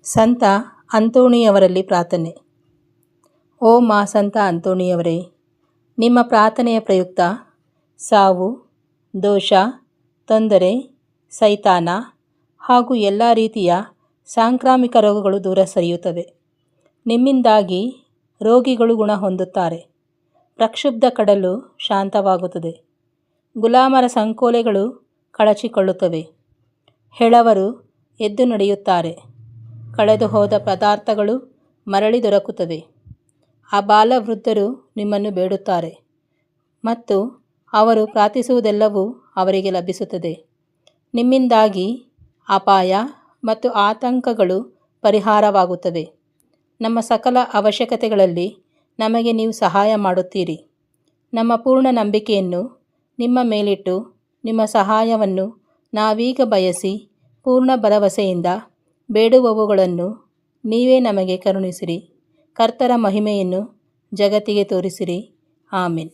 ಸಂತ ಅಂತೋಣಿಯವರಲ್ಲಿ ಪ್ರಾರ್ಥನೆ. ಓ ಮಾ ಸಂತ ಅಂತೋಣಿಯವರೇ, ನಿಮ್ಮ ಪ್ರಾರ್ಥನೆಯ ಪ್ರಯುಕ್ತ ಸಾವು, ದೋಷ, ತೊಂದರೆ, ಸೈತಾನ ಹಾಗೂ ಎಲ್ಲ ರೀತಿಯ ಸಾಂಕ್ರಾಮಿಕ ರೋಗಗಳು ದೂರ ಸರಿಯುತ್ತವೆ. ನಿಮ್ಮಿಂದಾಗಿ ರೋಗಿಗಳು ಗುಣ ಹೊಂದುತ್ತಾರೆ. ಪ್ರಕ್ಷುಬ್ಧ ಕಡಲು ಶಾಂತವಾಗುತ್ತದೆ. ಗುಲಾಮರ ಸಂಕೋಲೆಗಳು ಕಳಚಿಕೊಳ್ಳುತ್ತವೆ. ಹೆಳವರು ಎದ್ದು ನಡೆಯುತ್ತಾರೆ. ಕಳೆದು ಹೋದ ಪದಾರ್ಥಗಳು ಮರಳಿ ದೊರಕುತ್ತವೆ. ಅಬಾಲವೃದ್ಧರು ನಿಮ್ಮನ್ನು ಬೇಡುತ್ತಾರೆ ಮತ್ತು ಅವರು ಪ್ರಾರ್ಥಿಸುವುದೆಲ್ಲವೂ ಅವರಿಗೆ ಲಭಿಸುತ್ತದೆ. ನಿಮ್ಮಿಂದಾಗಿ ಅಪಾಯ ಮತ್ತು ಆತಂಕಗಳು ಪರಿಹಾರವಾಗುತ್ತವೆ. ನಮ್ಮ ಸಕಲ ಅವಶ್ಯಕತೆಗಳಲ್ಲಿ ನಮಗೆ ನೀವು ಸಹಾಯ ಮಾಡುತ್ತೀರಿ. ನಮ್ಮ ಪೂರ್ಣ ನಂಬಿಕೆಯನ್ನು ನಿಮ್ಮ ಮೇಲಿಟ್ಟು ನಿಮ್ಮ ಸಹಾಯವನ್ನು ನಾವೀಗ ಬಯಸಿ ಪೂರ್ಣ ಭರವಸೆಯಿಂದ ಬೇಡುವವುಗಳನ್ನು ನೀವೇ ನಮಗೆ ಕರುಣಿಸಿರಿ. ಕರ್ತರ ಮಹಿಮೆಯನ್ನು ಜಗತ್ತಿಗೆ ತೋರಿಸಿರಿ. ಆಮೆನ್.